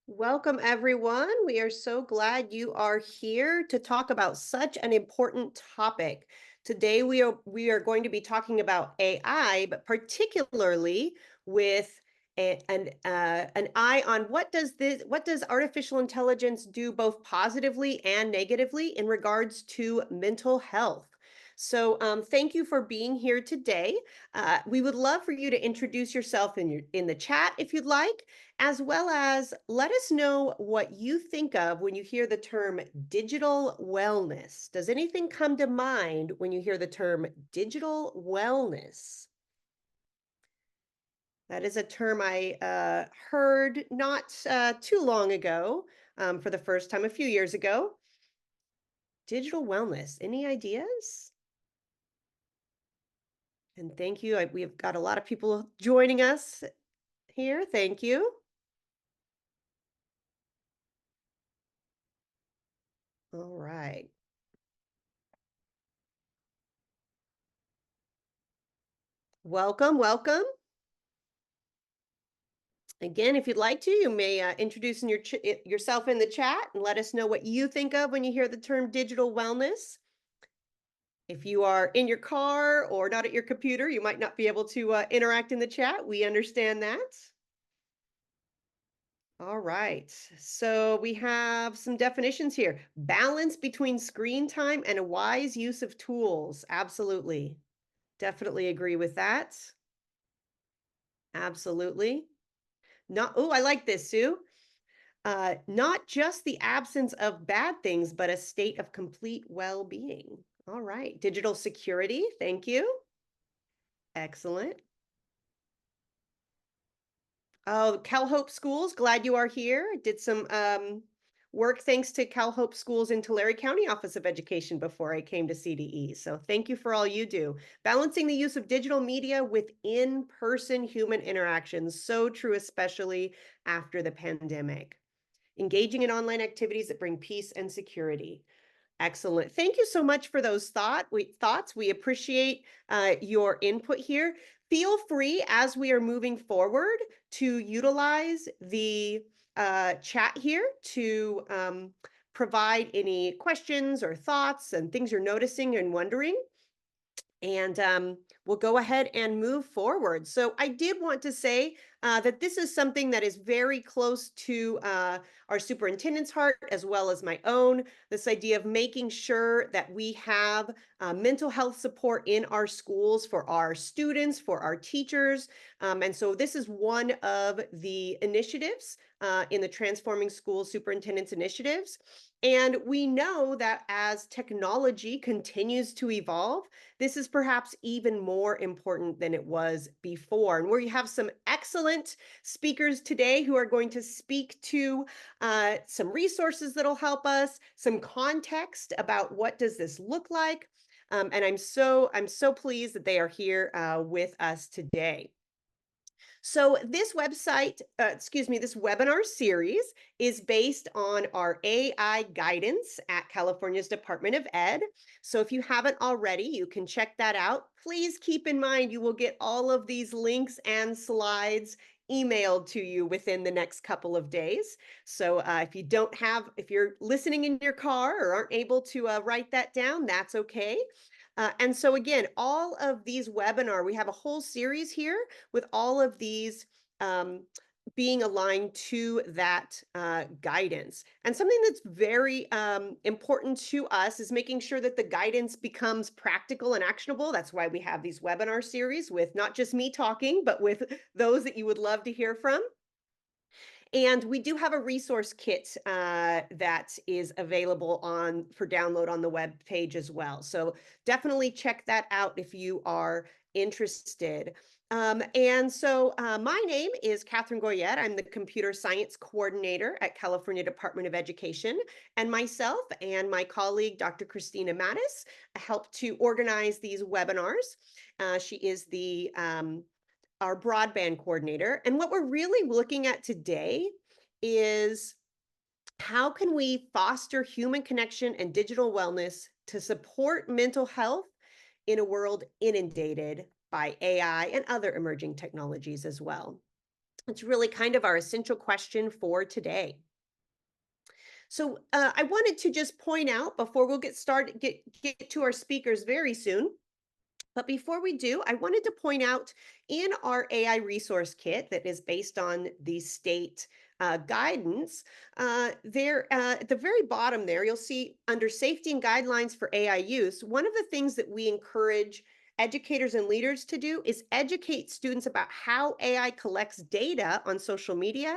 Welcome, everyone. We are so glad you are here to talk about such an important topic. Today, we are going to be talking about AI, but particularly with an eye on what does artificial intelligence do both positively and negatively in regards to mental health. So, thank you for being here today. We would love for you to introduce yourself in the chat if you'd like, as well as let us know what you think of when you hear the term digital wellness. Does anything come to mind when you hear the term digital wellness? That is a term I heard not too long ago, for the first time a few years ago. Digital wellness. Any ideas? And thank you. We've got a lot of people joining us here. Thank you. All right. Welcome, welcome. Again, if you'd like to, you may introduce yourself in the chat and let us know what you think of when you hear the term digital wellness. If you are in your car or not at your computer, you might not be able to interact in the chat. We understand that. All right. So we have some definitions here. Balance between screen time and a wise use of tools. Absolutely. Definitely agree with that. Absolutely. Not, oh, I like this, Sue. Not just the absence of bad things, but a state of complete well-being. All right. Digital security. Thank you. Excellent. Oh, Cal Hope Schools. Glad you are here. Did some work thanks to Cal Hope Schools in Tulare County Office of Education before I came to CDE. So thank you for all you do. Balancing the use of digital media with in-person human interactions. So true, especially after the pandemic. Engaging in online activities that bring peace and security. Excellent. Thank you so much for those thoughts. We appreciate your input here. Feel free as we are moving forward to utilize the chat here to provide any questions or thoughts and things you're noticing and wondering. And we'll go ahead and move forward. So I did want to say that this is something that is very close to our superintendent's heart, as well as my own. This idea of making sure that we have mental health support in our schools for our students, for our teachers. And so this is one of the initiatives in the Transforming Schools Superintendent's Initiatives. And we know that as technology continues to evolve, this is perhaps even more important than it was before. And we have some excellent speakers today who are going to speak to some resources that'll help us, some context about what does this look like. And I'm so pleased that they are here with us today. So this this webinar series is based on our AI guidance at California's Department of Ed. So if you haven't already, you can check that out. Please keep in mind you will get all of these links and slides emailed to you within the next couple of days. So if you're listening in your car or aren't able to write that down, that's okay. And so again, all of these we have a whole series here with all of these being aligned to that guidance. And something that's very important to us is making sure that the guidance becomes practical and actionable. That's why we have these webinar series with not just me talking, but with those that you would love to hear from. And we do have a resource kit that is available for download on the web page as well. So definitely check that out if you are interested. And so my name is Catherine Goyette. I'm the computer science coordinator at California Department of Education. And myself and my colleague, Dr. Christina Mattis, help to organize these webinars. She is our broadband coordinator. And what we're really looking at today is how can we foster human connection and digital wellness to support mental health in a world inundated by AI and other emerging technologies as well. It's really kind of our essential question for today. So I wanted to just point out before we'll get started, get to our speakers very soon. But before we do, I wanted to point out in our AI resource kit that is based on the state guidance, there at the very bottom there, you'll see under safety and guidelines for AI use, one of the things that we encourage educators and leaders to do is educate students about how AI collects data on social media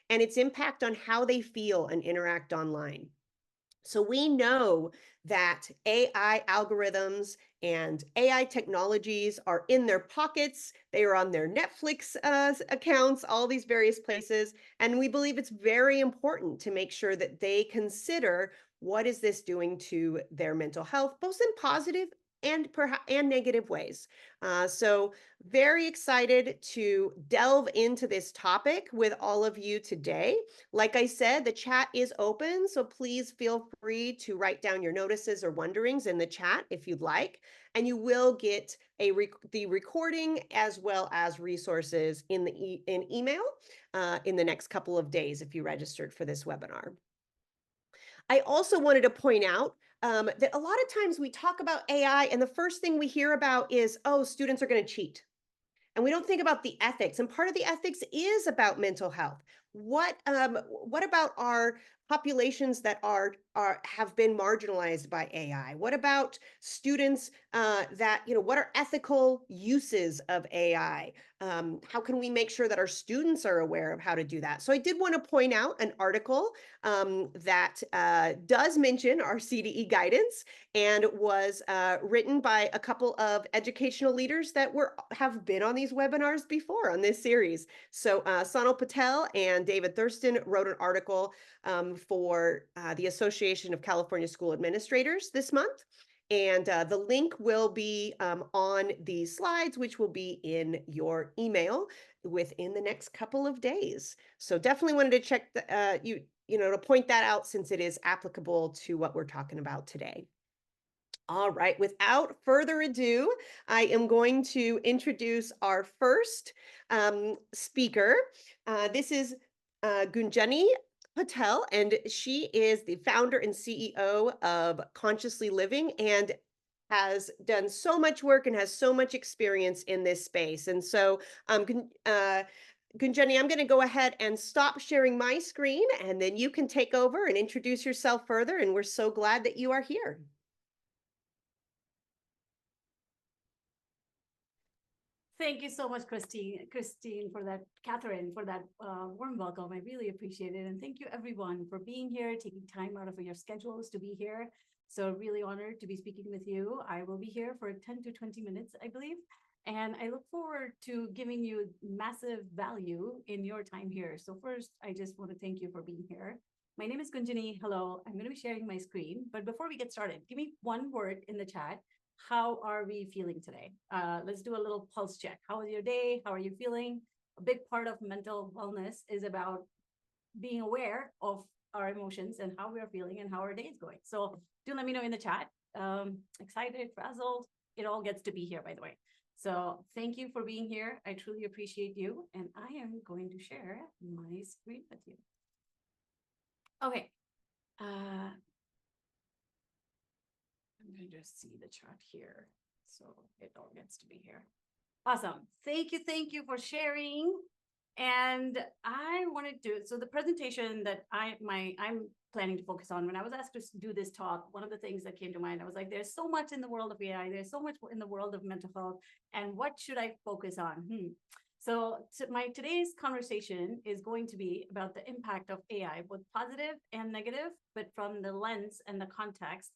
and its impact on how they feel and interact online. So we know that AI algorithms and AI technologies are in their pockets. They are on their Netflix accounts, all these various places. And we believe it's very important to make sure that they consider what is this doing to their mental health, both in positive and perhaps and negative ways. So very excited to delve into this topic with all of you today. Like I said, the chat is open, so please feel free to write down your notices or wonderings in the chat if you'd like, and you will get the recording as well as resources in the in email in the next couple of days if you registered for this webinar. I also wanted to point out that a lot of times we talk about AI, and the first thing we hear about is, oh, students are going to cheat. And we don't think about the ethics, and part of the ethics is about mental health. What about our populations that are have been marginalized by AI? What about students that what are ethical uses of AI? How can we make sure that our students are aware of how to do that? So I did want to point out an article that does mention our CDE guidance and was written by a couple of educational leaders that have been on these webinars before on this series. So Sonal Patel and David Thurston wrote an article for the Association of California School Administrators this month. And the link will be on these slides, which will be in your email within the next couple of days. So definitely wanted to check to point that out since it is applicable to what we're talking about today. All right, without further ado, I am going to introduce our first speaker. This is Gunjani Patel, and she is the founder and CEO of Consciously Living and has done so much work and has so much experience in this space. And so, Gunjani, I'm going to go ahead and stop sharing my screen, and then you can take over and introduce yourself further. And we're so glad that you are here. Thank you so much, Christine, for that, Catherine, for that warm welcome. I really appreciate it. And thank you, everyone, for being here, taking time out of your schedules to be here. So really honored to be speaking with you. I will be here for 10 to 20 minutes, I believe. And I look forward to giving you massive value in your time here. So first, I just want to thank you for being here. My name is Gunjani. Hello, I'm going to be sharing my screen. But before we get started, give me one word in the chat. How are we feeling today? Let's do a little pulse check. How was your day? How are you feeling? A big part of mental wellness is about being aware of our emotions and how we are feeling and how our day is going. So do let me know in the chat. Excited, frazzled. It all gets to be here, by the way. So thank you for being here. I truly appreciate you. And I am going to share my screen with you. Okay. I'm going to just see the chart here. So it all gets to be here. Awesome. Thank you for sharing. And I wanted to, so the presentation that I'm planning to focus on, when I was asked to do this talk, one of the things that came to mind, I was like, there's so much in the world of AI, there's so much in the world of mental health, and what should I focus on? So my today's conversation is going to be about the impact of AI, both positive and negative, but from the lens and the context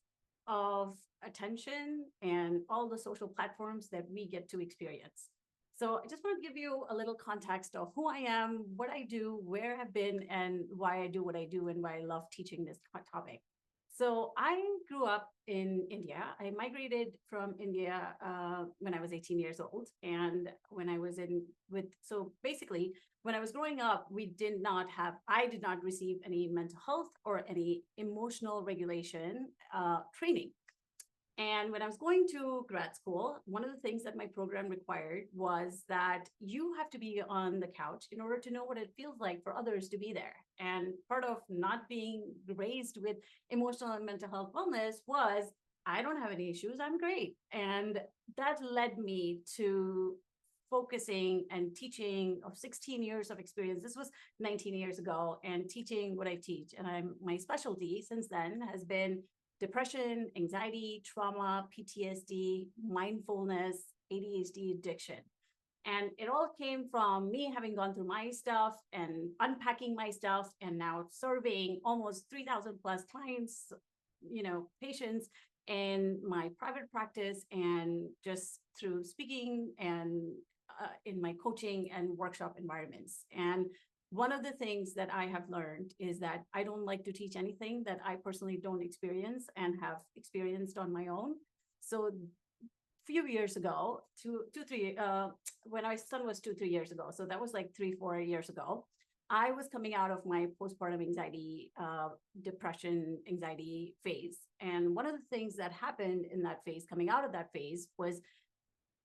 of attention and all the social platforms that we get to experience. So I just want to give you a little context of who I am, what I do, where I've been, and why I do what I do, and why I love teaching this topic. So I grew up in India. I migrated from India when I was 18 years old. And when I was so basically, when I was growing up, I did not receive any mental health or any emotional regulation training. And when I was going to grad school, one of the things that my program required was that you have to be on the couch in order to know what it feels like for others to be there. And part of not being raised with emotional and mental health wellness was I don't have any issues, I'm great. And that led me to focusing and teaching of 16 years of experience. This was 19 years ago, and teaching what I teach. And my specialty since then has been depression, anxiety, trauma, PTSD, mindfulness, ADHD, addiction. And it all came from me having gone through my stuff and unpacking my stuff, and now serving almost 3,000 plus clients, patients in my private practice, and just through speaking and in my coaching and workshop environments. And one of the things that I have learned is that I don't like to teach anything that I personally don't experience and have experienced on my own. So few years ago, when my son was 2, 3 years ago, so that was like 3, 4 years ago, I was coming out of my postpartum anxiety, depression, anxiety phase. And one of the things that happened in that phase, coming out of that phase, was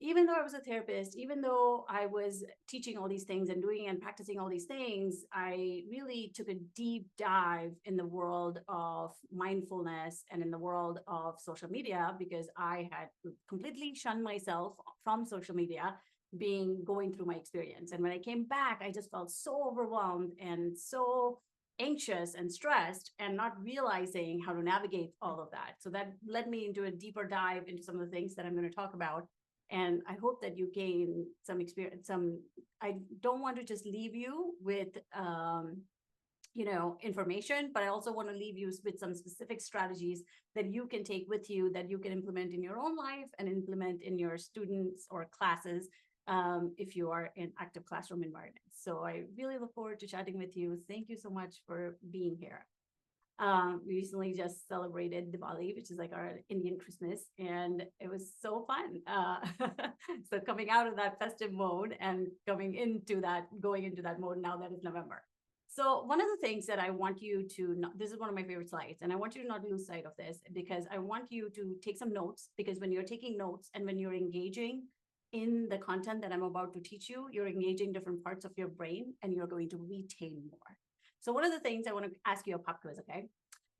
even though I was a therapist, even though I was teaching all these things and doing and practicing all these things, I really took a deep dive in the world of mindfulness and in the world of social media, because I had completely shunned myself from social media going through my experience. And when I came back, I just felt so overwhelmed and so anxious and stressed, and not realizing how to navigate all of that. So that led me into a deeper dive into some of the things that I'm going to talk about. And I hope that you gain some experience. I don't want to just leave you with, information, but I also want to leave you with some specific strategies that you can take with you, that you can implement in your own life and implement in your students or classes, if you are in active classroom environments. So I really look forward to chatting with you. Thank you so much for being here. We recently just celebrated Diwali, which is like our Indian Christmas, and it was so fun. So coming out of that festive mode and going into that mode now that it's November. So one of the things that I want you to this is one of my favorite slides, and I want you to not lose sight of this, because I want you to take some notes, because when you're taking notes and when you're engaging in the content that I'm about to teach you, you're engaging different parts of your brain and you're going to retain more. So one of the things I want to ask you a pop quiz, okay?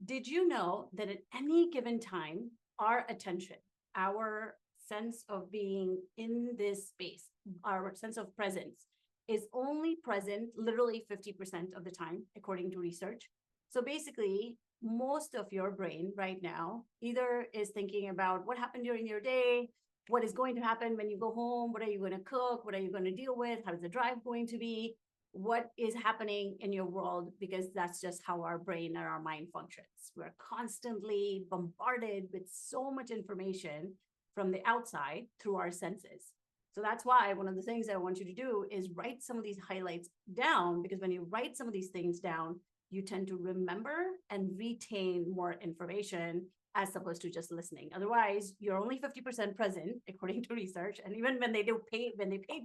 Did you know that at any given time, our attention, our sense of being in this space, our sense of presence is only present literally 50% of the time, according to research? So basically, most of your brain right now either is thinking about what happened during your day, what is going to happen when you go home, what are you going to cook, what are you going to deal with, how's the drive going to be, what is happening in your world, because that's just how our brain and our mind functions. We're constantly bombarded with so much information from the outside through our senses. So that's why one of the things that I want you to do is write some of these highlights down, because when you write some of these things down, you tend to remember and retain more information as opposed to just listening. Otherwise, you're only 50% present, according to research. And even when they pay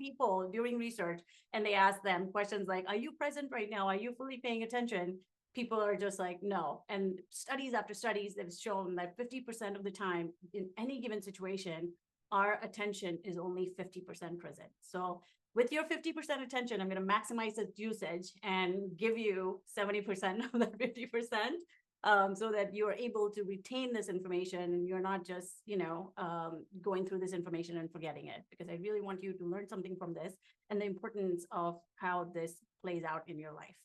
people during research and they ask them questions like, are you present right now? Are you fully paying attention? People are just like, no. And studies after studies have shown that 50% of the time in any given situation, our attention is only 50% present. So with your 50% attention, I'm going to maximize its usage and give you 70% of that 50%, so that you're able to retain this information and you're not just, going through this information and forgetting it, because I really want you to learn something from this and the importance of how this plays out in your life.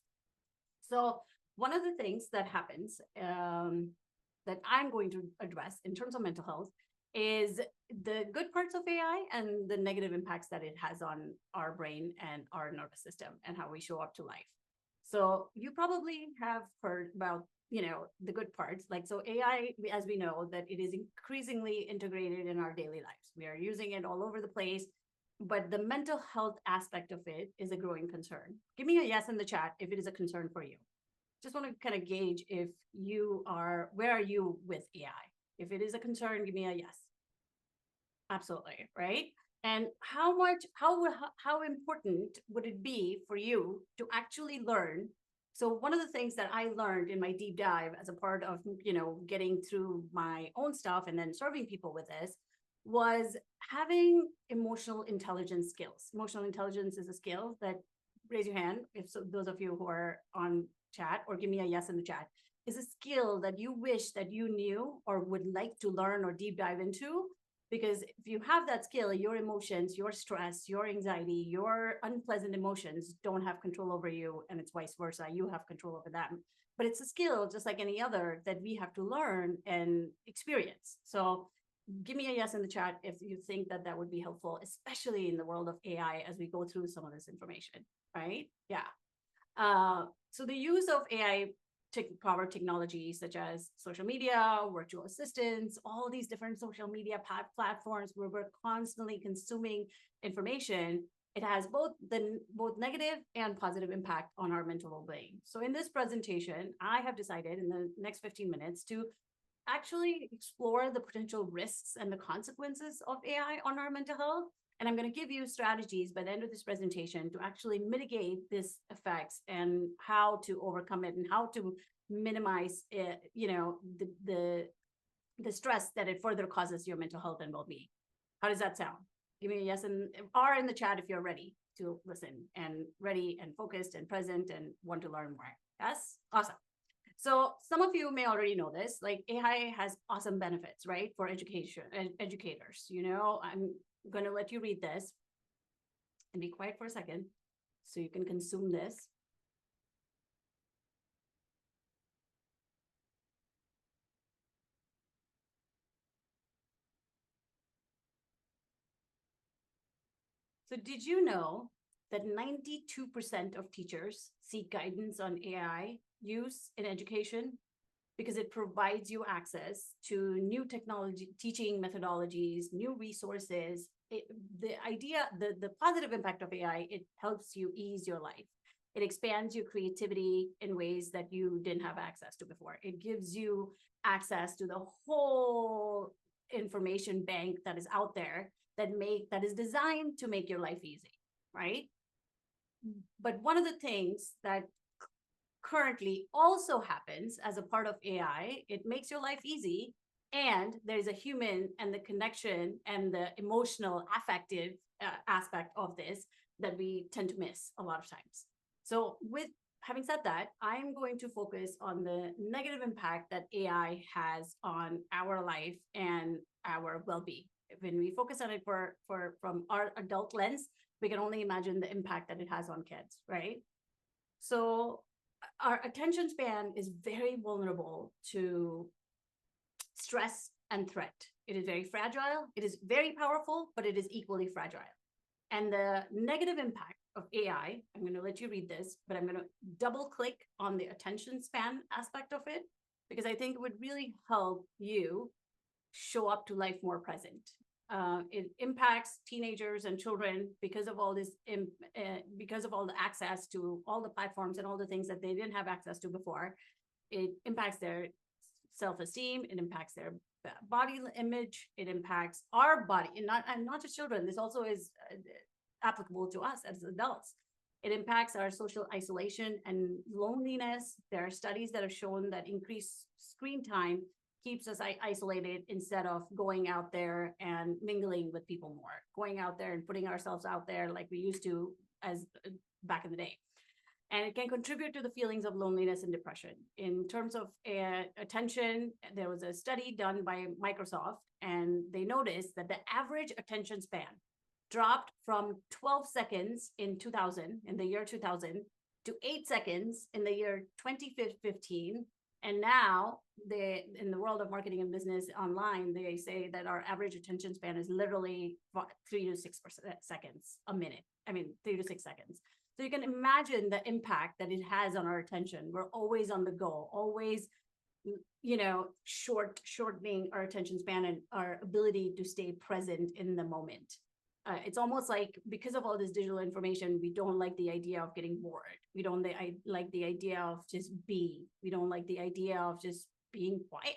So one of the things that happens, that I'm going to address in terms of mental health, is the good parts of AI and the negative impacts that it has on our brain and our nervous system and how we show up to life. So you probably have heard about, the good parts. Like, so AI, as we know, that it is increasingly integrated in our daily lives. We are using it all over the place, but the mental health aspect of it is a growing concern. Give me a yes in the chat if it is a concern for you. Just want to kind of gauge if where are you with AI? If it is a concern, give me a yes. Absolutely, right? And how important would it be for you to actually learn So one of the things that I learned in my deep dive as a part of, getting through my own stuff and then serving people with this was having emotional intelligence skills. Emotional intelligence is a skill that, raise your hand if so, those of you who are on chat, or give me a yes in the chat, is a skill that you wish that you knew or would like to learn or deep dive into. Because if you have that skill, your emotions, your stress, your anxiety, your unpleasant emotions don't have control over you, and it's vice versa. You have control over them. But it's a skill just like any other that we have to learn and experience. So give me a yes in the chat if you think that that would be helpful, especially in the world of AI as we go through some of this information, right? Yeah. So the use of AI powered technologies such as social media, virtual assistants, all these different social media platforms where we're constantly consuming information, it has both negative and positive impact on our mental well-being. So in this presentation, I have decided in the next 15 minutes to actually explore the potential risks and the consequences of AI on our mental health. And I'm going to give you strategies by the end of this presentation to actually mitigate these effects and how to overcome it and how to minimize it, the stress that it further causes your mental health and well-being. How does that sound? Give me a yes and R in the chat if you're ready to listen and ready and focused and present and want to learn more. Yes? Awesome. So some of you may already know this, like AI has awesome benefits, right? For education and educators, I'm going to let you read this and be quiet for a second so you can consume this. So did you know that 92% of teachers seek guidance on AI use in education because it provides you access to new technology, teaching methodologies, new resources. The positive impact of AI, it helps you ease your life. It expands your creativity in ways that you didn't have access to before. It gives you access to the whole information bank that is out there that is designed to make your life easy, right? But one of the things that currently also happens as a part of AI, it makes your life easy. And there's a human and the connection and the emotional, affective aspect of this that we tend to miss a lot of times. So, with having said that, I'm going to focus on the negative impact that AI has on our life and our well-being. When we focus on it from our adult lens, we can only imagine the impact that it has on kids, right? So our attention span is very vulnerable to stress and threat. It is very fragile. It is very powerful, but it is equally fragile. And the negative impact of AI, I'm going to let you read this, but I'm going to double click on the attention span aspect of it, because I think it would really help you show up to life more present. It impacts teenagers and children because of all this, because of all the access to all the platforms and all the things that they didn't have access to before. It impacts their self-esteem. It impacts their body image. It impacts our body, and not just children. This also is applicable to us as adults. It impacts our social isolation and loneliness. There are studies that have shown that increased screen time keeps us isolated instead of going out there and mingling with people more, going out there and putting ourselves out there like we used to as back in the day. And it can contribute to the feelings of loneliness and depression. In terms of attention, there was a study done by Microsoft, and they noticed that the average attention span dropped from 12 seconds in the year 2000, to 8 seconds in the year 2015. And now in the world of marketing and business online, they say that our average attention span is literally 3 to 6 seconds a minute. 3 to 6 seconds. So you can imagine the impact that it has on our attention. We're always on the go, always, shortening our attention span and our ability to stay present in the moment. It's almost like, because of all this digital information, we don't like the idea of getting bored. We don't like the idea of just being. We don't like the idea of just being quiet.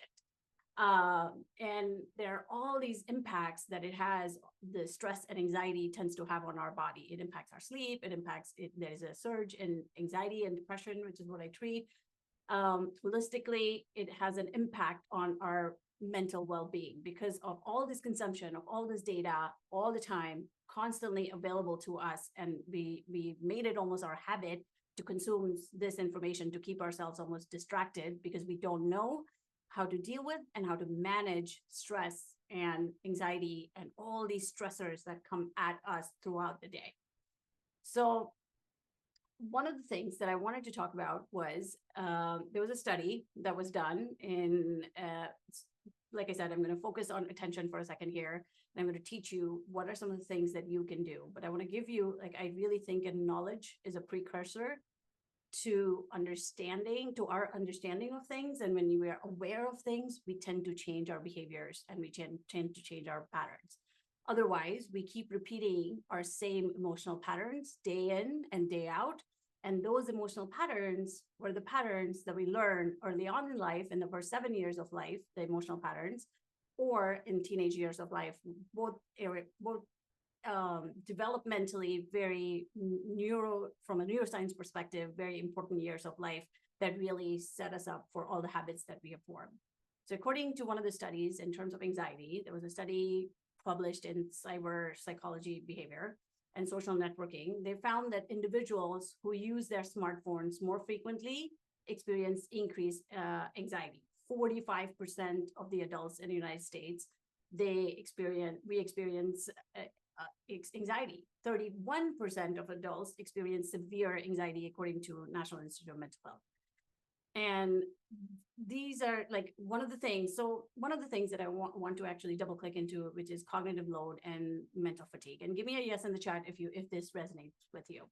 And there are all these impacts that it has, the stress and anxiety tends to have on our body. It impacts our sleep, it impacts it. There's a surge in anxiety and depression, which is what I treat. Holistically, it has an impact on our mental well-being because of all this consumption of all this data all the time, constantly available to us. And we made it almost our habit to consume this information to keep ourselves almost distracted because we don't know how to deal with and how to manage stress and anxiety and all these stressors that come at us throughout the day. So one of the things that I wanted to talk about was there was a study that was done in, like I said, I'm going to focus on attention for a second here. And I'm going to teach you what are some of the things that you can do. But I want to give you, like, I really think knowledge is a precursor to our understanding of things. And when we are aware of things, we tend to change our behaviors and we tend to change our patterns. Otherwise, we keep repeating our same emotional patterns day in and day out. And those emotional patterns were the patterns that we learned early on in life, in the first 7 years of life, the emotional patterns, or in teenage years of life, both developmentally very from a neuroscience perspective, very important years of life that really set us up for all the habits that we have formed. So according to one of the studies in terms of anxiety, there was a study published in Cyber Psychology Behavior and Social Networking. They found that individuals who use their smartphones more frequently experience increased anxiety. 45% of the adults in the United States, we experience anxiety. 31% of adults experience severe anxiety, according to National Institute of Mental Health. And these are like one of the things. So one of the things that I want to actually double click into, which is cognitive load and mental fatigue. And give me a yes in the chat if this resonates with you.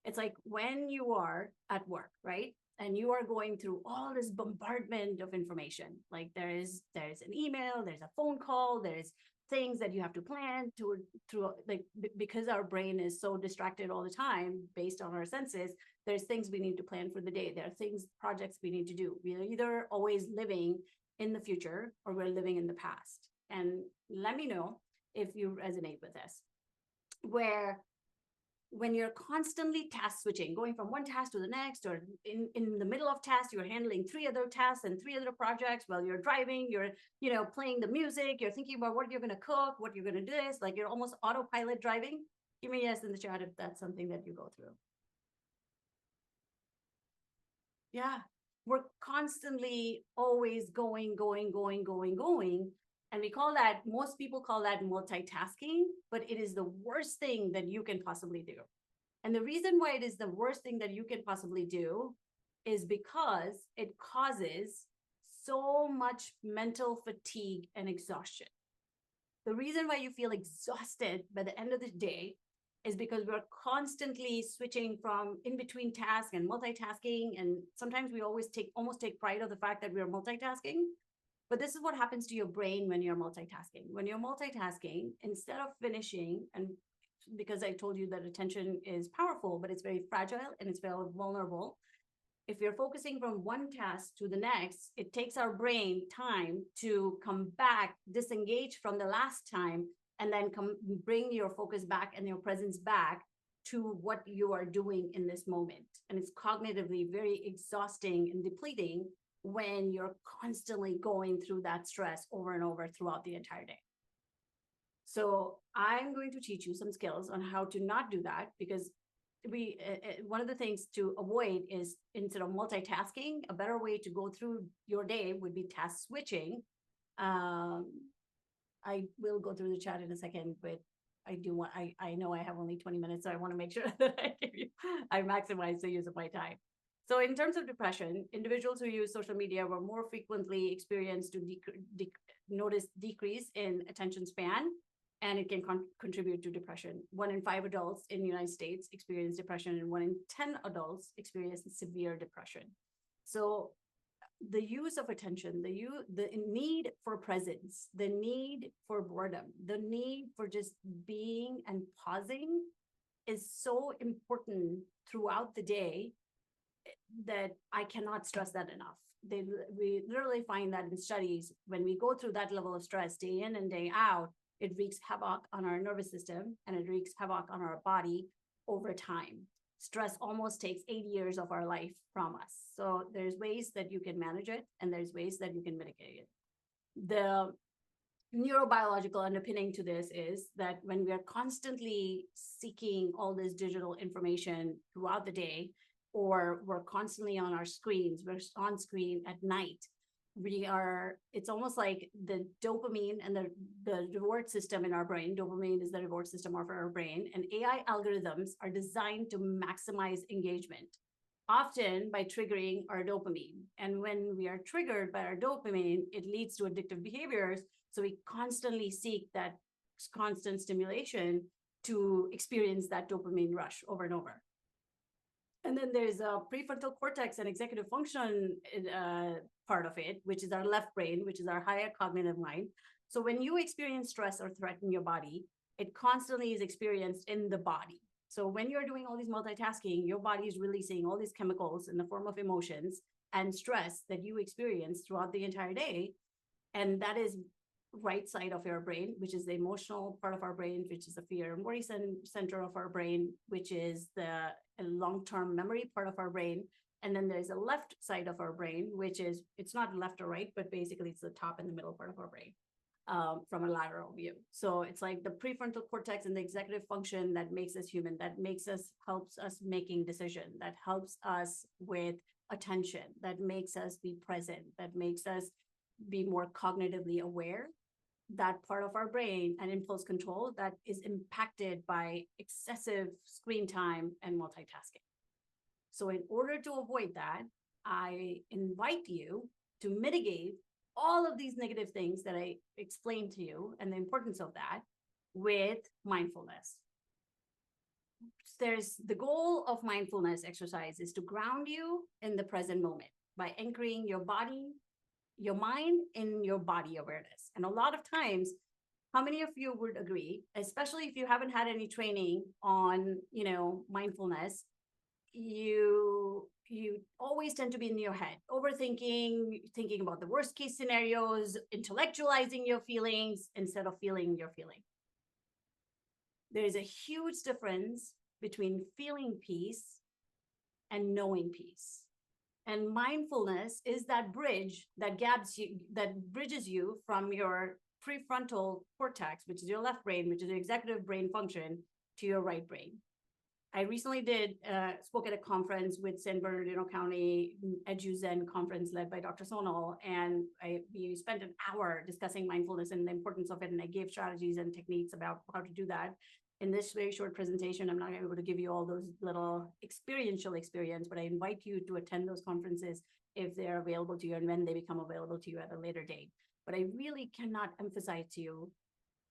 It's like when you are at work, right? And you are going through all this bombardment of information. Like there's an email, there's a phone call, there's things that you have to plan through like because our brain is so distracted all the time based on our senses. There's things we need to plan for the day. There are projects we need to do. We're either always living in the future or we're living in the past. And let me know if you resonate with this, where when you're constantly task switching, going from one task to the next, or in the middle of tasks, you're handling 3 other tasks and 3 other projects while you're driving, you're, playing the music, you're thinking about what you're going to cook, what you're going to do this, like you're almost autopilot driving. Give me a yes in the chat if that's something that you go through. Yeah, we're constantly always going. And most people call that multitasking, but it is the worst thing that you can possibly do. And the reason why it is the worst thing that you can possibly do is because it causes so much mental fatigue and exhaustion. The reason why you feel exhausted by the end of the day is because we're constantly switching from in between tasks and multitasking. And sometimes we almost take pride of the fact that we're multitasking. But this is what happens to your brain when you're multitasking. When you're multitasking, instead of finishing, and because I told you that attention is powerful, but it's very fragile and it's very vulnerable. If you're focusing from one task to the next, it takes our brain time to come back, disengage from the last time, and then bring your focus back and your presence back to what you are doing in this moment. And it's cognitively very exhausting and depleting when you're constantly going through that stress over and over throughout the entire day. So I'm going to teach you some skills on how to not do that, because one of the things to avoid is, instead of multitasking, a better way to go through your day would be task switching. I will go through the chat in a second, but I know I have only 20 minutes, so I want to make sure that I maximize the use of my time. So in terms of depression, individuals who use social media were more frequently experienced to notice decrease in attention span, and it can contribute to depression. 1 in 5 adults in the United States experience depression, and 1 in 10 adults experience severe depression. So the use of attention, the need for presence, the need for boredom, the need for just being and pausing is so important throughout the day that I cannot stress that enough. we literally find that in studies, when we go through that level of stress day in and day out, it wreaks havoc on our nervous system and it wreaks havoc on our body over time. Stress almost takes 8 years of our life from us. So there's ways that you can manage it and there's ways that you can mitigate it. The neurobiological underpinning to this is that when we are constantly seeking all this digital information throughout the day, or we're constantly on our screens, we're on screen at night, it's almost like the dopamine and the reward system in our brain. Dopamine is the reward system of our brain, and AI algorithms are designed to maximize engagement, often by triggering our dopamine. And when we are triggered by our dopamine, it leads to addictive behaviors. So we constantly seek that constant stimulation to experience that dopamine rush over and over. And then there's a prefrontal cortex and executive function part of it, which is our left brain, which is our higher cognitive mind. So when you experience stress or threat in your body, it constantly is experienced in the body. So when you're doing all these multitasking, your body is releasing all these chemicals in the form of emotions and stress that you experience throughout the entire day. And that is right side of your brain, which is the emotional part of our brain, which is the fear and worry center of our brain, which is the long-term memory part of our brain. And then there's a left side of our brain, which is, it's not left or right, but basically it's the top and the middle part of our brain. From a lateral view. So it's like the prefrontal cortex and the executive function that makes us human, that helps us making decision, that helps us with attention, that makes us be present, that makes us be more cognitively aware. That part of our brain and impulse control that is impacted by excessive screen time and multitasking. So in order to avoid that, I invite you to mitigate all of these negative things that I explained to you and the importance of that with mindfulness. The goal of mindfulness exercise is to ground you in the present moment by anchoring your body, your mind in your body awareness. And a lot of times, how many of you would agree, especially if you haven't had any training on, mindfulness, you always tend to be in your head, overthinking, thinking about the worst case scenarios, intellectualizing your feelings instead of feeling your feeling. There is a huge difference between feeling peace and knowing peace. And mindfulness is that bridge that bridges you from your prefrontal cortex, which is your left brain, which is the executive brain function, to your right brain. I recently spoke at a conference with San Bernardino County EduZen conference led by Dr. Sonal, and we spent an hour discussing mindfulness and the importance of it, and I gave strategies and techniques about how to do that. In this very short presentation, I'm not able to give you all those little experiential experience, but I invite you to attend those conferences if they're available to you and when they become available to you at a later date. But I really cannot emphasize to you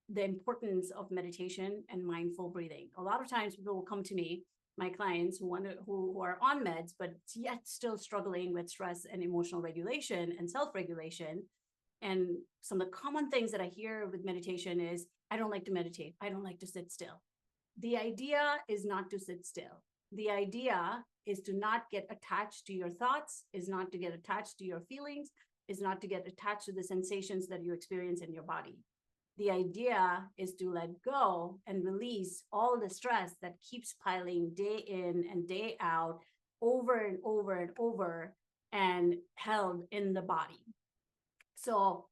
the importance of meditation and mindful breathing. A lot of times people will come to me, my clients who are on meds, but yet still struggling with stress and emotional regulation and self-regulation. And some of the common things that I hear with meditation is, I don't like to meditate. I don't like to sit still. The idea is not to sit still. The idea is to not get attached to your thoughts, is not to get attached to your feelings, is not to get attached to the sensations that you experience in your body. The idea is to let go and release all the stress that keeps piling day in and day out, over and over and over, and held in the body. So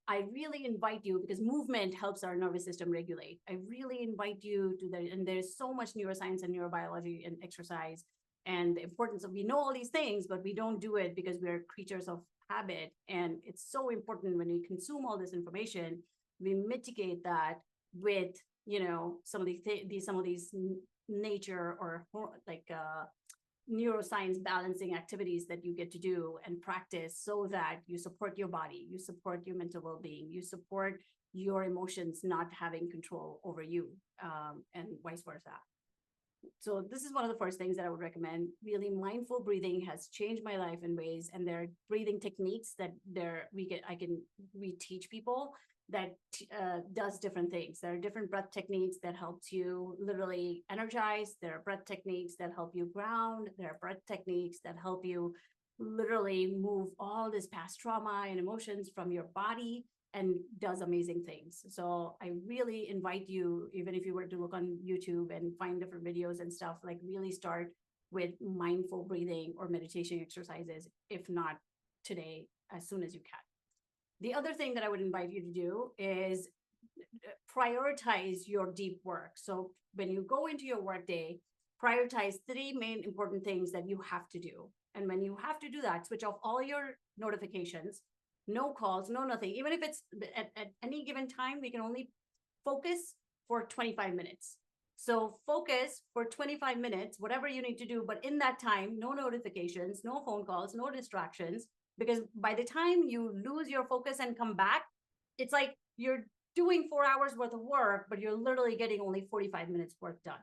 I really invite you, because movement helps our nervous system regulate. I really invite you to and there's so much neuroscience and neurobiology and exercise and the importance of, we know all these things, but we don't do it because we're creatures of habit. And it's so important when we consume all this information, we mitigate that with, some of these nature or like neuroscience balancing activities that you get to do and practice so that you support your body, you support your mental well-being, you support your emotions not having control over you, and vice versa. So this is one of the first things that I would recommend. Really, mindful breathing has changed my life in ways, and there are breathing techniques that we teach people that does different things. There are different breath techniques that helps you literally energize. There are breath techniques that help you ground. There are breath techniques that help you literally move all this past trauma and emotions from your body and does amazing things. So I really invite you, even if you were to look on YouTube and find different videos and stuff, like really start with mindful breathing or meditation exercises, if not today, as soon as you can. The other thing that I would invite you to do is prioritize your deep work. So when you go into your workday, prioritize three main important things that you have to do. And when you have to do that, switch off all your notifications, no calls, no nothing. Even if it's at any given time, we can only focus for 25 minutes. So focus for 25 minutes, whatever you need to do. But in that time, no notifications, no phone calls, no distractions. Because by the time you lose your focus and come back, it's like you're doing 4 hours worth of work, but you're literally getting only 45 minutes work done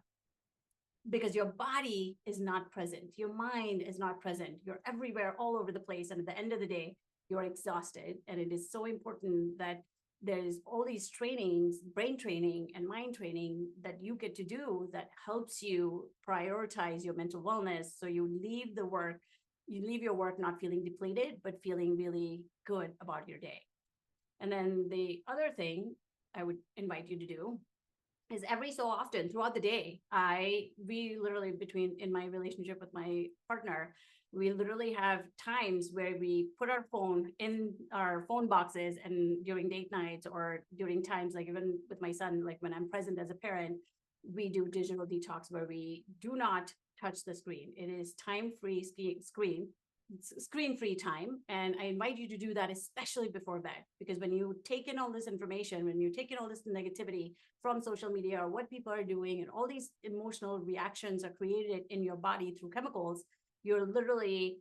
because your body is not present. Your mind is not present. You're everywhere, all over the place. And at the end of the day, you're exhausted. And it is so important that there's all these trainings, brain training and mind training that you get to do that helps you prioritize your mental wellness. So you leave your work not feeling depleted, but feeling really good about your day. And then the other thing I would invite you to do is every so often throughout the day, we literally in my relationship with my partner, we literally have times where we put our phone in our phone boxes, and during date nights or during times like even with my son, like when I'm present as a parent, we do digital detox where we do not touch the screen. It is time-free screen-free time. And I invite you to do that, especially before bed, because when you take in all this information, when you take in all this negativity from social media or what people are doing, and all these emotional reactions are created in your body through chemicals, you're literally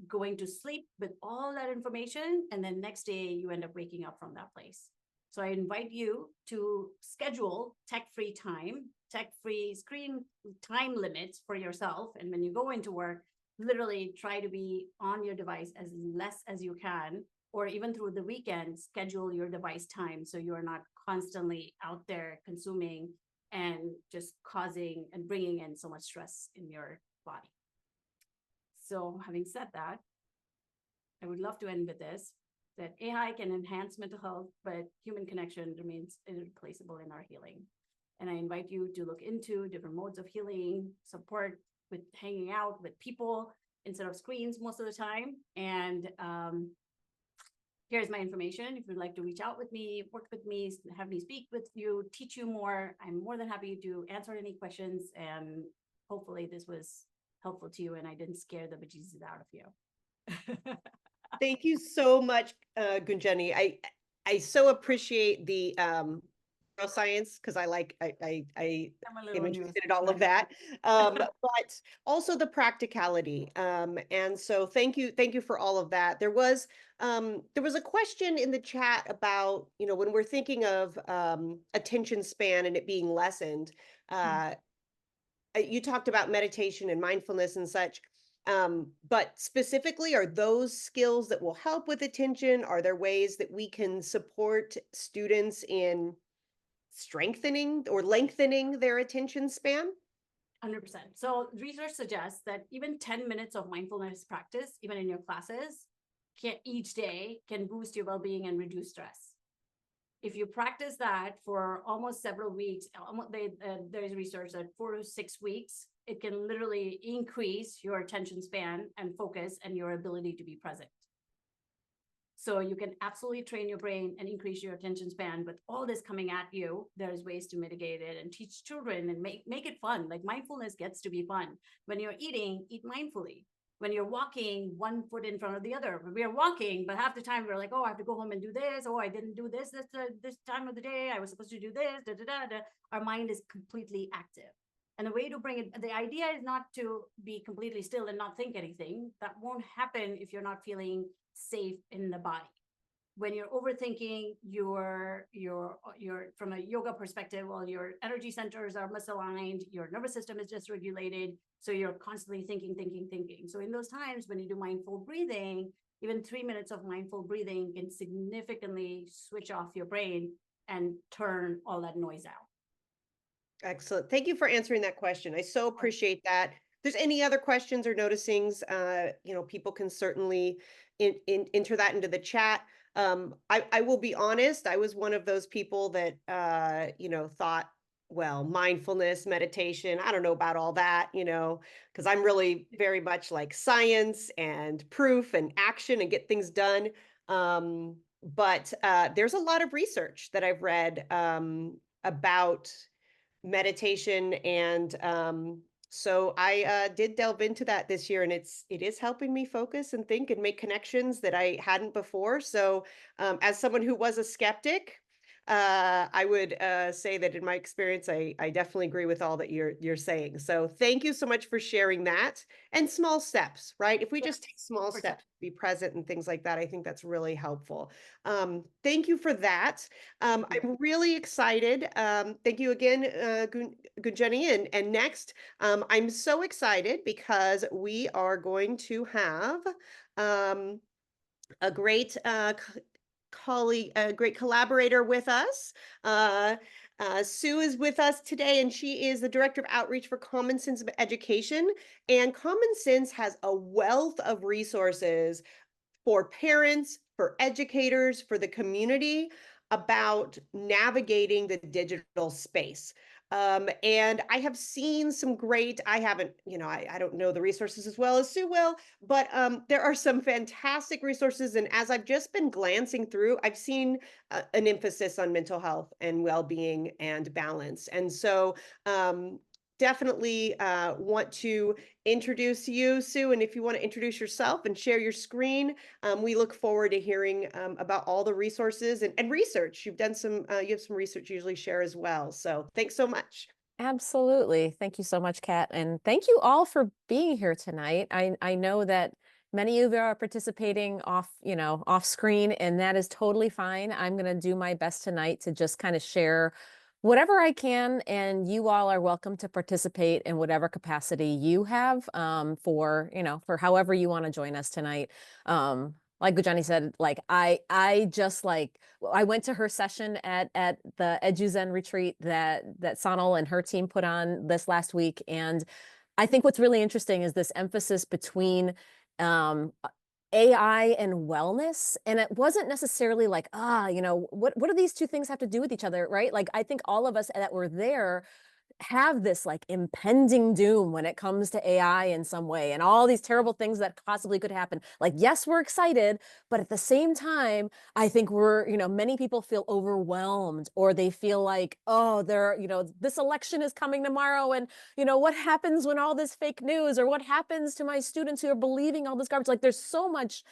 going to sleep with all that information. And then next day you end up waking up from that place. So I invite you to schedule tech-free time, tech-free screen time limits for yourself. And when you go into work, literally try to be on your device as less as you can, or even through the weekend, schedule your device time so you're not constantly out there consuming and just causing and bringing in so much stress in your body. So having said that, I would love to end with this, that AI can enhance mental health, but human connection remains irreplaceable in our healing. And I invite you to look into different modes of healing, support with hanging out with people instead of screens most of the time. And here's my information. If you'd like to reach out with me, work with me, have me speak with you, teach you more, I'm more than happy to answer any questions. And hopefully this was helpful to you and I didn't scare the bejesus out of you. Thank you so much, Gunjani. I so appreciate the neuroscience because I I'm a am little new. interested in all of that, but also the practicality. And so thank you for all of that. There was a question in the chat about, when we're thinking of attention span and it being lessened. You talked about meditation and mindfulness and such. But specifically, are those skills that will help with attention? Are there ways that we can support students in strengthening or lengthening their attention span? 100%. So research suggests that even 10 minutes of mindfulness practice, even in your classes, each day can boost your well-being and reduce stress. If you practice that for almost several weeks, there is research that 4 to 6 weeks, it can literally increase your attention span and focus and your ability to be present. So you can absolutely train your brain and increase your attention span. With all this coming at you, there's ways to mitigate it and teach children and make it fun. Like mindfulness gets to be fun. When you're eating, eat mindfully. When you're walking, one foot in front of the other. We are walking, but half the time we're like, oh, I have to go home and do this. Oh, I didn't do this this time of the day. I was supposed to do this. Da, da, da, da. Our mind is completely active. And the way to bring it, the idea is not to be completely still and not think anything. That won't happen if you're not feeling safe in the body. When you're overthinking, you're from a yoga perspective, well, your energy centers are misaligned, your nervous system is dysregulated, so you're constantly thinking. So in those times when you do mindful breathing, even 3 minutes of mindful breathing can significantly switch off your brain and turn all that noise out. Excellent. Thank you for answering that question. I so appreciate that. there's any other questions or noticings, people can certainly enter that into the chat. I will be honest, I was one of those people that, thought, well, mindfulness, meditation, I don't know about all that, because I'm really very much like science and proof and action and get things done. But there's a lot of research that I've read about meditation, and so I did delve into that this year, and it is helping me focus and think and make connections that I hadn't before. So as someone who was a skeptic, I would say that in my experience, I definitely agree with all that you're saying. So thank you so much for sharing that. And small steps, right? If we Yeah, just take small for sure. steps, be present and things like that, I think that's really helpful. Thank you for that. Mhm. I'm really excited. Thank you again, Gunjani. And next, I'm so excited because we are going to have um, a great colleague, a great collaborator with us. Uh, Sue is with us today, and she is the Director of Outreach for Common Sense Education. And Common Sense has a wealth of resources for parents, for educators, for the community about navigating the digital space. And I have seen some great, I haven't, I don't know the resources as well as Sue will, but there are some fantastic resources. And as I've just been glancing through, I've seen an emphasis on mental health and well-being and balance. And so definitely want to introduce you, Sue. And if you want to introduce yourself and share your screen, we look forward to hearing about all the resources and research. You have some research you usually share as well. So thanks so much. Absolutely. Thank you so much, Kat. And thank you all for being here tonight. I know that many of you are participating off screen, and that is totally fine. I'm going to do my best tonight to just kind of share whatever I can, and you all are welcome to participate in whatever capacity you have for however you want to join us tonight. Like Gujani said, I went to her session at the EduZen retreat that Sanal and her team put on this last week, and I think what's really interesting is this emphasis between um, AI and wellness. And it wasn't necessarily like, what do these two things have to do with each other, right? Like, I think all of us that were there have this like impending doom when it comes to AI in some way and all these terrible things that possibly could happen. Like, yes, we're excited, but at the same time, I think many people feel overwhelmed, or they feel like, oh, this election is coming tomorrow. And, what happens when all this fake news, or what happens to my students who are believing all this garbage? Like, there's so much,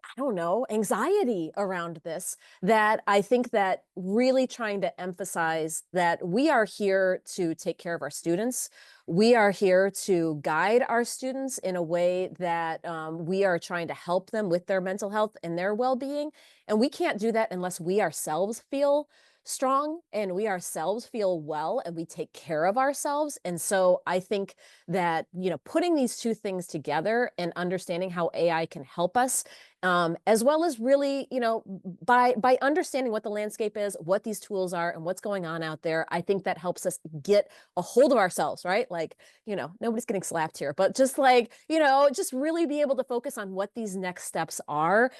I don't know, anxiety around this, that I think that really trying to emphasize that we are here to take care of our students. We are here to guide our students in a way that we are trying to help them with their mental health and their well-being. And we can't do that unless we ourselves feel strong and we ourselves feel well and we take care of ourselves. And so I think that, putting these two things together and understanding how AI can help us, as well as really, by understanding what the landscape is, what these tools are, and what's going on out there, I think that helps us get a hold of ourselves, right? Like, nobody's getting slapped here, but just like, just really be able to focus on what these next steps are,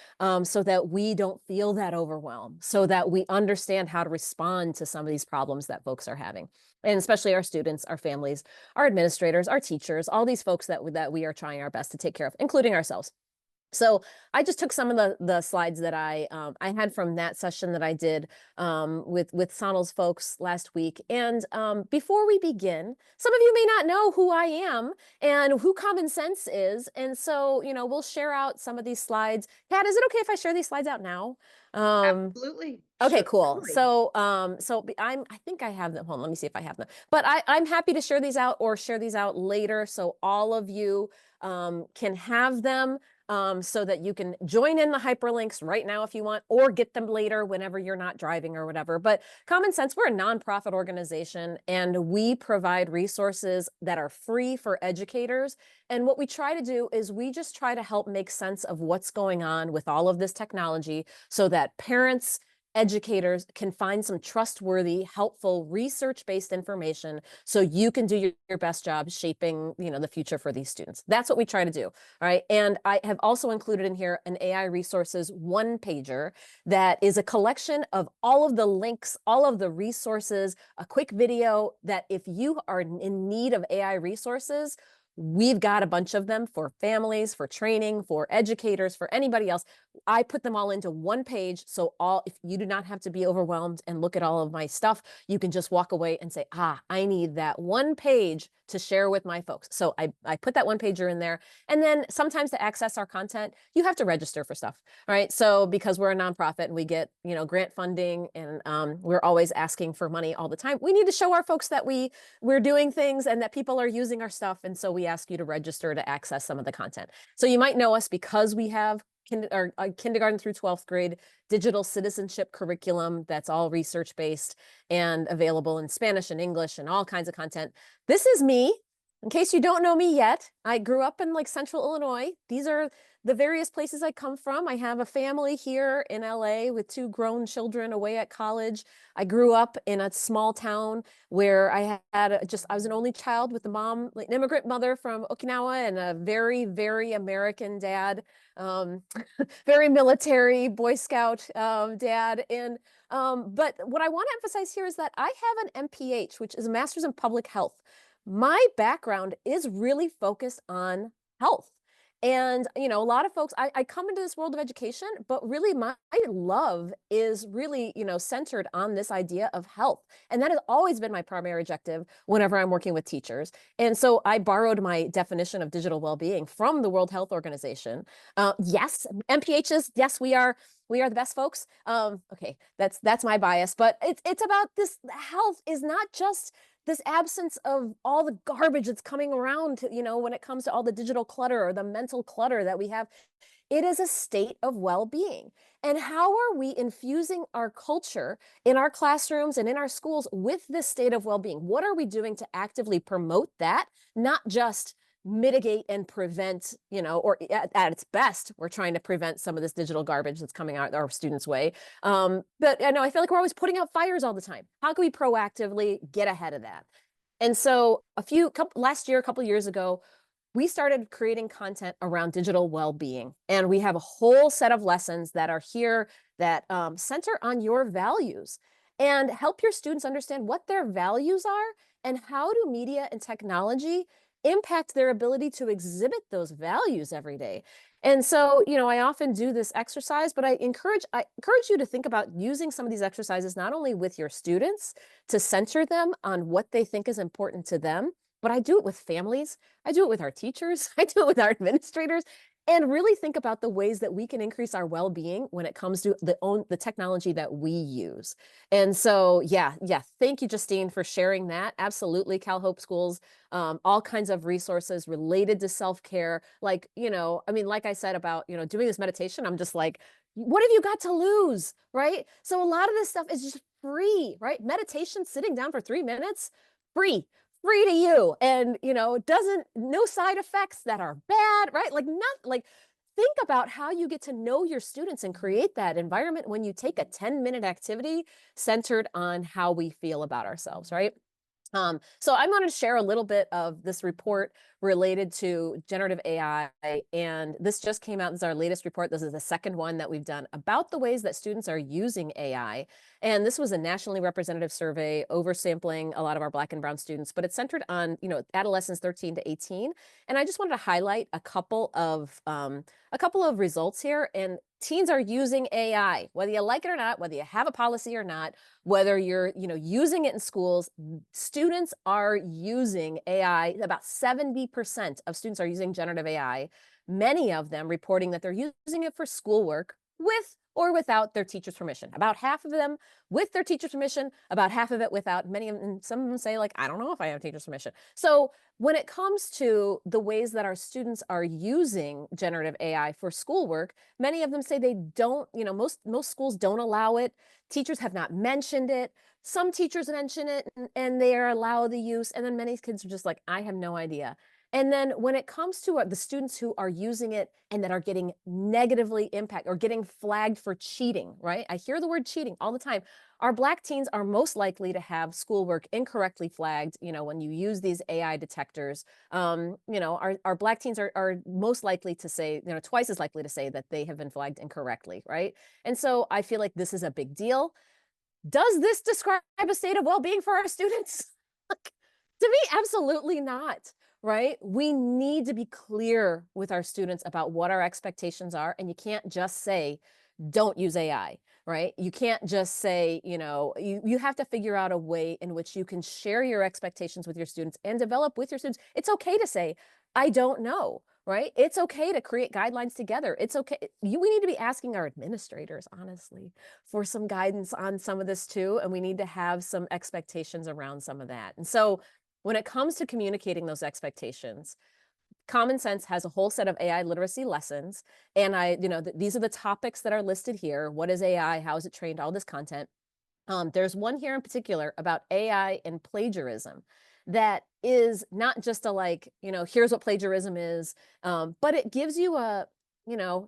so that we don't feel that overwhelm, so that we understand how to respond to some of these problems that folks are having. And especially our students, our families, our administrators, our teachers, all these folks that we are trying our best to take care of, including ourselves. So I just took some of the slides that I had from that session that I did with Sonal's folks last week. And before we begin, some of you may not know who I am and who Common Sense is. And so, we'll share out some of these slides. Kat, is it okay if I share these slides out now? Absolutely. Okay, Sure. cool. Totally. I think I have them. Hold on, let me see if I have them. But I'm happy to share these out or share these out later, so all of you can have them, so that you can join in the hyperlinks right now if you want, or get them later whenever you're not driving or whatever. But Common Sense, we're a nonprofit organization, and we provide resources that are free for educators. And what we try to do is we just try to help make sense of what's going on with all of this technology, so that parents, educators can find some trustworthy, helpful, research-based information so you can do your best job shaping, the future for these students. That's what we try to do, all right? And I have also included in here an AI resources one-pager that is a collection of all of the links, all of the resources, a quick video that if you are in need of AI resources, we've got a bunch of them for families, for training, for educators, for anybody else. I put them all into one page. So if you do not have to be overwhelmed and look at all of my stuff, you can just walk away and say, I need that one page to share with my folks. So I put that one pager in there. And then sometimes to access our content, you have to register for stuff, right? So because we're a nonprofit and we get, grant funding and we're always asking for money all the time, we need to show our folks that we're doing things and that people are using our stuff. And so we ask you to register to access some of the content. So you might know us because we have kindergarten through 12th grade digital citizenship curriculum that's all research-based and available in Spanish and English and all kinds of content. This is me. In case you don't know me yet, I grew up in Central Illinois. These are the various places I come from. I have a family here in LA with 2 grown children away at college. I grew up in a small town where I was an only child with a mom, an immigrant mother from Okinawa and a very, very American dad, very military Boy Scout dad. But what I want to emphasize here is that I have an MPH, which is a master's in public health. My background is really focused on health. And, a lot of folks, I come into this world of education, but really my love is really, centered on this idea of health. And that has always been my primary objective whenever I'm working with teachers. And so I borrowed my definition of digital well-being from the World Health Organization. Yes, MPHs, yes, we are the best folks. Okay, that's my bias, but it's about this. Health is not just this absence of all the garbage that's coming around, when it comes to all the digital clutter or the mental clutter that we have. It is a state of well-being. And how are we infusing our culture in our classrooms and in our schools with this state of well-being? What are we doing to actively promote that, not just mitigate and prevent, or at its best, we're trying to prevent some of this digital garbage that's coming out our students' way. But I feel like we're always putting out fires all the time. How can we proactively get ahead of that? And so last year, a couple years ago, we started creating content around digital well-being. And we have a whole set of lessons that are here that center on your values and help your students understand what their values are and how do media and technology impact their ability to exhibit those values every day. And so, I often do this exercise, but I encourage you to think about using some of these exercises, not only with your students to center them on what they think is important to them, but I do it with families. I do it with our teachers. I do it with our administrators, and really think about the ways that we can increase our well-being when it comes to the technology that we use. And so, yeah. Thank you, Justine, for sharing that. Absolutely. Cal Hope Schools, all kinds of resources related to self-care. Like I said about, doing this meditation, I'm just like, what have you got to lose? Right. So a lot of this stuff is just free, right? Meditation, sitting down for 3 minutes, free to you. And, no side effects that are bad, right? Think about how you get to know your students and create that environment when you take a 10-minute activity centered on how we feel about ourselves, right? So I'm going to share a little bit of this report related to generative AI. And this just came out. This is our latest report. This is the second one that we've done about the ways that students are using AI. And this was a nationally representative survey oversampling a lot of our Black and brown students, but it's centered on, adolescents 13 to 18. And I just wanted to highlight a couple of results here. And teens are using AI, whether you like it or not, whether you have a policy or not, whether you're, using it in schools. Students are using AI. About 70% of students are using generative AI. Many of them reporting that they're using it for schoolwork with or without their teacher's permission. About half of them with their teacher's permission, about half of it without. Some of them say, I don't know if I have teacher's permission. So when it comes to the ways that our students are using generative AI for schoolwork, many of them say they don't, most schools don't allow it. Teachers have not mentioned it. Some teachers mention it and they allow the use. And then many kids are just like, I have no idea. And then when it comes to the students who are using it and that are getting negatively impacted or getting flagged for cheating, right? I hear the word cheating all the time. Our Black teens are most likely to have schoolwork incorrectly flagged, when you use these AI detectors. Our Black teens are most likely to say, twice as likely to say that they have been flagged incorrectly, right? And so I feel like this is a big deal. Does this describe a state of well-being for our students? To me, absolutely not, right? We need to be clear with our students about what our expectations are, and you can't just say, don't use AI, right? You can't just say, you have to figure out a way in which you can share your expectations with your students and develop with your students. It's okay to say, I don't know, right? It's okay to create guidelines together. It's okay. We need to be asking our administrators, honestly, for some guidance on some of this too. And we need to have some expectations around some of that. And so when it comes to communicating those expectations, Common Sense has a whole set of AI literacy lessons. And these are the topics that are listed here. What is AI? How is it trained? All this content. There's one here in particular about AI and plagiarism that is not just here's what plagiarism is, but it gives you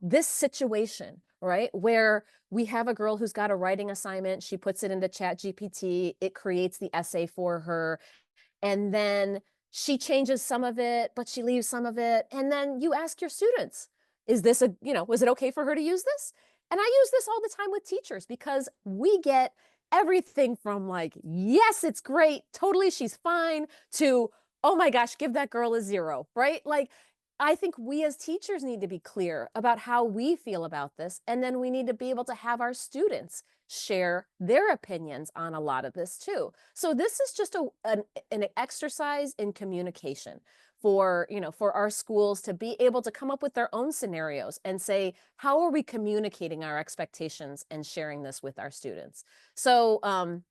this situation, right? Where we have a girl who's got a writing assignment. She puts it into ChatGPT. It creates the essay for her. And then she changes some of it, but she leaves some of it. And then you ask your students, is this was it okay for her to use this? And I use this all the time with teachers because we get everything from yes, it's great, totally, she's fine, to, oh my gosh, give that girl a 0, right? I think we as teachers need to be clear about how we feel about this. And then we need to be able to have our students share their opinions on a lot of this too. So this is just an exercise in communication for our schools to be able to come up with their own scenarios and say, how are we communicating our expectations and sharing this with our students? So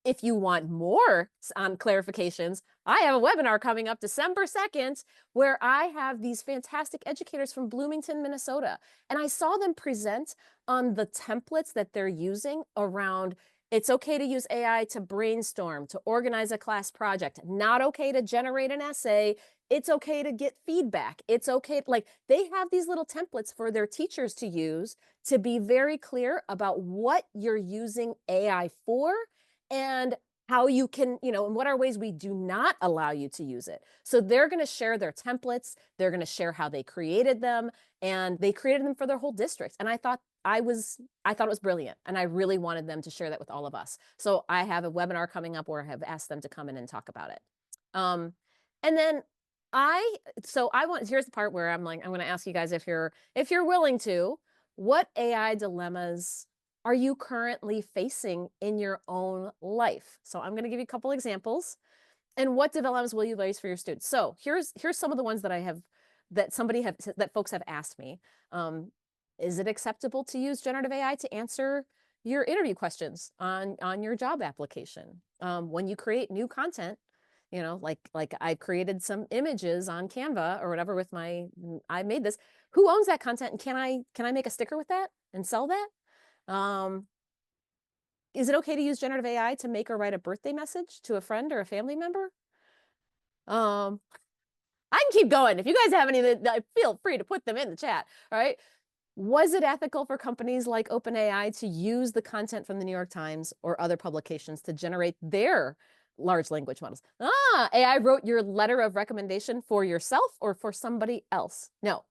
if you want more on clarifications, I have a webinar coming up December 2nd where I have these fantastic educators from Bloomington, Minnesota. And I saw them present on the templates that they're using around it's okay to use AI to brainstorm, to organize a class project, not okay to generate an essay. It's okay to get feedback. It's okay. They have these little templates for their teachers to use to be very clear about what you're using AI for and how you can, and what are ways we do not allow you to use it. So they're going to share their templates. They're going to share how they created them, and they created them for their whole district. And I thought it was brilliant. And I really wanted them to share that with all of us. So I have a webinar coming up where I have asked them to come in and talk about it. And then here's the part where I'm going to ask you guys if you're willing to, what AI dilemmas are you currently facing in your own life? So I'm going to give you a couple examples. And what dilemmas will you raise for your students? So here's some of the ones that folks have asked me. Is it acceptable to use generative AI to answer your interview questions on your job application? When you create new content, like I created some images on Canva or whatever with I made this. Who owns that content? And can I make a sticker with that and sell that? Is it okay to use generative AI to make or write a birthday message to a friend or a family member? I can keep going. If you guys have any, feel free to put them in the chat. All right. Was it ethical for companies like OpenAI to use the content from the New York Times or other publications to generate their large language models? AI wrote your letter of recommendation for yourself or for somebody else? No.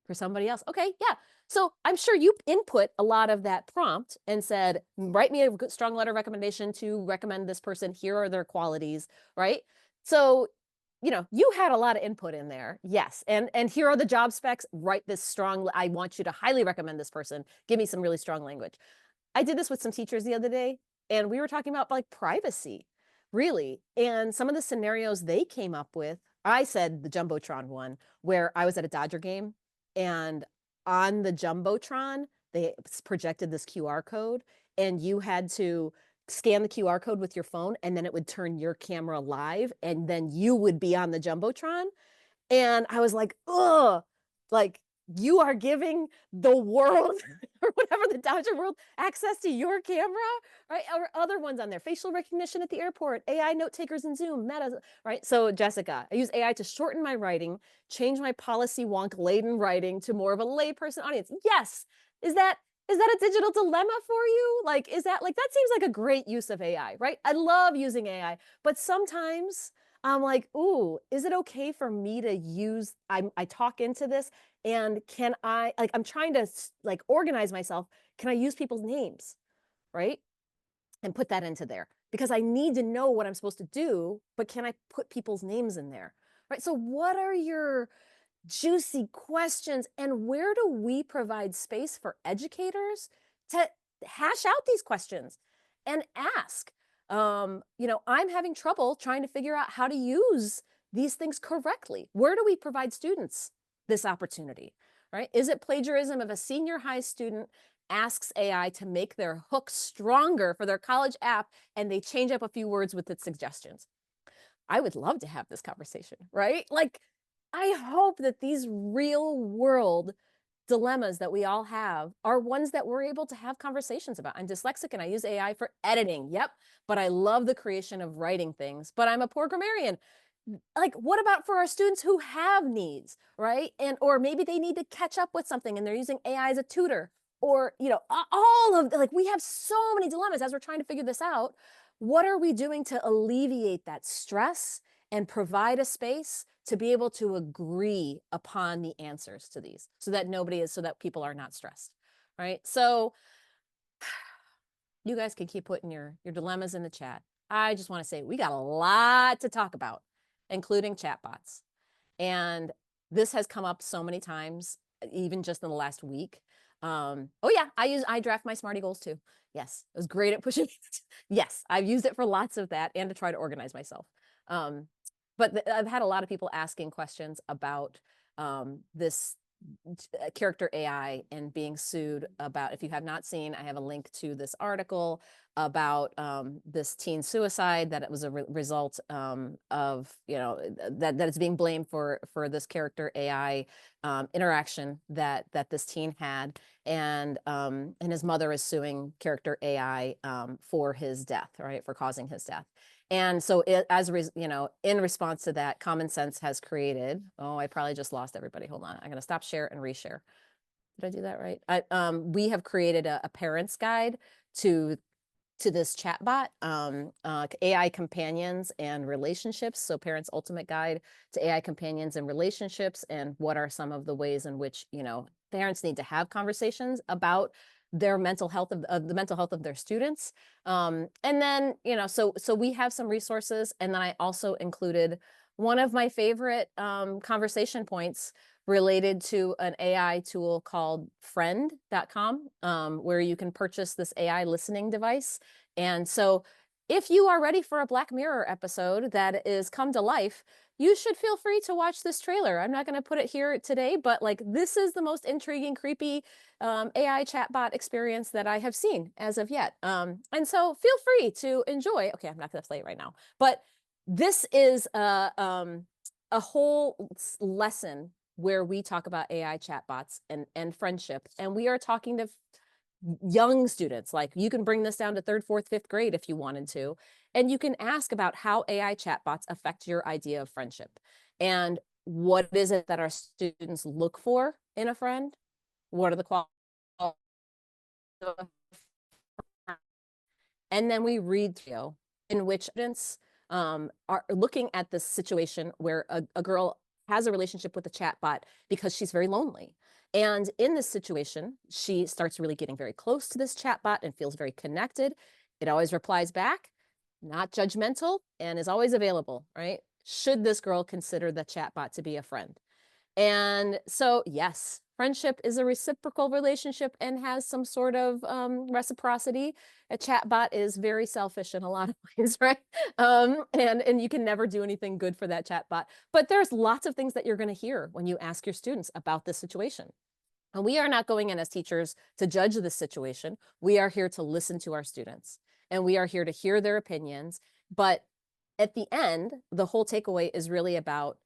For somebody else. Okay, yeah. So I'm sure you input a lot of that prompt and said, write me a strong letter of recommendation to recommend this person. Here are their qualities, right? So, you had a lot of input in there. Yes. And here are the job specs. Write this strong. I want you to highly recommend this person. Give me some really strong language. I did this with some teachers the other day, and we were talking about privacy, really. And some of the scenarios they came up with, I said the Jumbotron one, where I was at a Dodger game, and on the Jumbotron, they projected this QR code, and you had to scan the QR code with your phone, and then it would turn your camera live, and then you would be on the Jumbotron. And I was like, ugh, you are giving the world or whatever, the Dodger world, access to your camera, right? Or other ones on there, facial recognition at the airport, AI note takers in Zoom, Meta, right? So Jessica, I use AI to shorten my writing, change my policy wonk laden writing to more of a layperson audience. Yes. Is that a digital dilemma for you? Like, is that like, that seems like a great use of AI, right? I love using AI, but sometimes I'm like, ooh, is it okay for me to use, I talk into this, and can I, like, I'm trying to like organize myself. Can I use people's names, right? And put that into there because I need to know what I'm supposed to do, but can I put people's names in there, right? So what are your juicy questions, and where do we provide space for educators to hash out these questions and ask? I'm having trouble trying to figure out how to use these things correctly. Where do we provide students this opportunity, right? Is it plagiarism if a senior high student asks AI to make their hook stronger for their college app and they change up a few words with its suggestions? I would love to have this conversation, right? Like, I hope that these real world dilemmas that we all have are ones that we're able to have conversations about. I'm dyslexic and I use AI for editing. Yep. But I love the creation of writing things, but I'm a poor grammarian. Like, what about for our students who have needs, right? And, or maybe they need to catch up with something and they're using AI as a tutor, or, all of like, we have so many dilemmas as we're trying to figure this out. What are we doing to alleviate that stress and provide a space to be able to agree upon the answers to these so that people are not stressed, right? So you guys can keep putting your dilemmas in the chat. I just want to say we got a lot to talk about, including chatbots. And this has come up so many times, even just in the last week. Oh yeah, I draft my Smarty goals too. Yes, I was great at pushing. Yes, I've used it for lots of that and to try to organize myself. But I've had a lot of people asking questions about this character AI and being sued about. If you have not seen, I have a link to this article about this teen suicide, that it was a result of, that it's being blamed for this character AI interaction that this teen had, and his mother is suing character AI for his death, right, for causing his death. And so in response to that, Common Sense has created, oh, I probably just lost everybody. Hold on. I'm going to stop share and reshare. Did I do that right? We have created a parent's guide to this chatbot, AI companions and relationships. So Parents' Ultimate Guide to AI companions and relationships, and what are some of the ways in which, parents need to have conversations about their mental health of the mental health of their students. And then, so we have some resources. And then I also included one of my favorite conversation points related to an AI tool called friend.com, where you can purchase this AI listening device. And so if you are ready for a Black Mirror episode that is come to life, you should feel free to watch this trailer. I'm not going to put it here today, but like, this is the most intriguing, creepy AI chatbot experience that I have seen as of yet. And so feel free to enjoy. Okay, I'm not going to play it right now, but this is a whole lesson where we talk about AI chatbots and friendship. And we are talking to young students. Like, you can bring this down to 3rd, 4th, 5th grade if you wanted to. And you can ask about how AI chatbots affect your idea of friendship. And what is it that our students look for in a friend? What are the qualities? And then we read through in which students are looking at this situation where a girl has a relationship with a chatbot because she's very lonely. And in this situation, she starts really getting very close to this chatbot and feels very connected. It always replies back, not judgmental, and is always available, right? Should this girl consider the chatbot to be a friend? And so, yes, friendship is a reciprocal relationship and has some sort of reciprocity. A chatbot is very selfish in a lot of ways, right? And you can never do anything good for that chatbot. But there's lots of things that you're going to hear when you ask your students about this situation. And we are not going in as teachers to judge this situation. We are here to listen to our students, and we are here to hear their opinions. But at the end, the whole takeaway is really about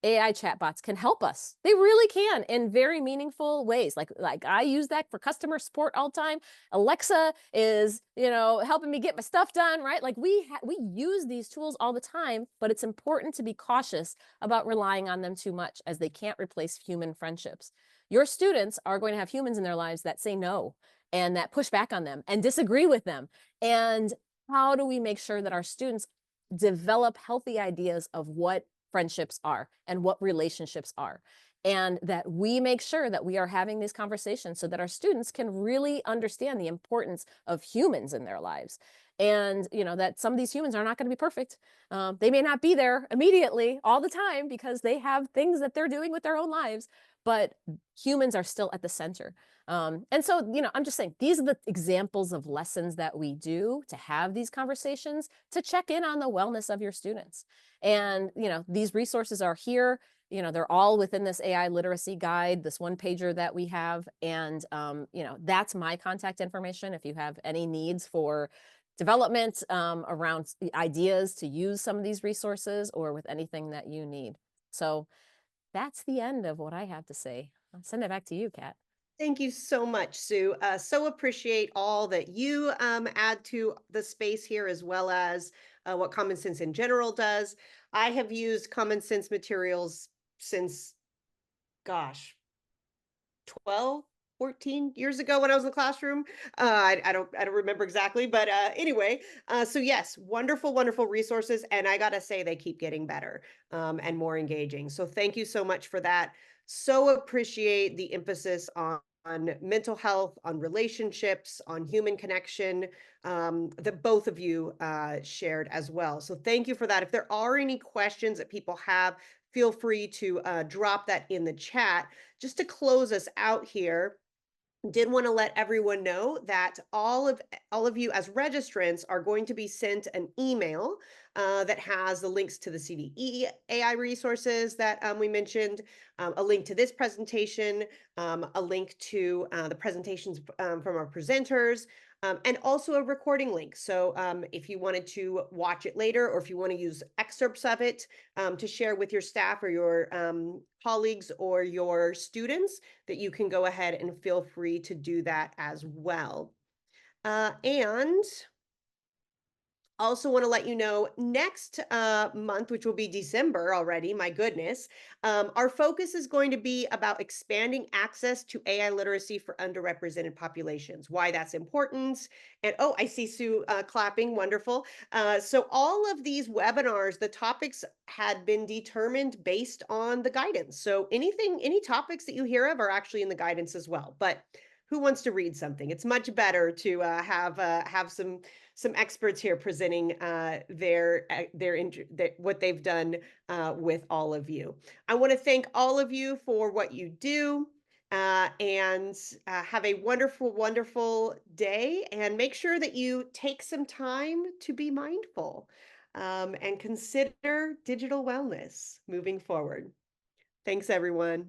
AI chatbots can help us. They really can in very meaningful ways. Like I use that for customer support all the time. Alexa is, helping me get my stuff done, right? Like we use these tools all the time, but it's important to be cautious about relying on them too much as they can't replace human friendships. Your students are going to have humans in their lives that say no and that push back on them and disagree with them. And how do we make sure that our students develop healthy ideas of what friendships are and what relationships are, and that we make sure that we are having these conversations so that our students can really understand the importance of humans in their lives, and that some of these humans are not going to be perfect. They may not be there immediately all the time because they have things that they're doing with their own lives, but humans are still at the center. And so, I'm just saying, these are the examples of lessons that we do to have these conversations to check in on the wellness of your students. And, these resources are here. They're all within this AI literacy guide, this one pager that we have. And, that's my contact information. If you have any needs for development around ideas to use some of these resources or with anything that you need. So that's the end of what I have to say. I'll send it back to you, Kat. Thank you so much, Sue. So appreciate all that you add to the space here, as well as what Common Sense in general does. I have used Common Sense materials since, gosh, 12, 14 years ago when I was in the classroom. I don't remember exactly, but anyway, so yes, wonderful, wonderful resources. And I gotta say, they keep getting better and more engaging. So thank you so much for that. So appreciate the emphasis on mental health, on relationships, on human connection, that both of you shared as well. So thank you for that. If there are any questions that people have, feel free to drop that in the chat. Just to close us out here, did want to let everyone know that all of you as registrants are going to be sent an email that has the links to the CDE AI resources that we mentioned, a link to this presentation, a link to the presentations from our presenters, and also a recording link. So if you wanted to watch it later, or if you want to use excerpts of it to share with your staff or your colleagues or your students, that you can go ahead and feel free to do that as well. And also want to let you know, next month, which will be December already, my goodness, our focus is going to be about expanding access to AI literacy for underrepresented populations, why that's important. And oh, I see Sue clapping, wonderful. So all of these webinars, the topics had been determined based on the guidance. So any topics that you hear of are actually in the guidance as well. But who wants to read something? It's much better to have some experts here presenting what they've done with all of you. I want to thank all of you for what you do, and have a wonderful, wonderful day. And make sure that you take some time to be mindful and consider digital wellness moving forward. Thanks, everyone.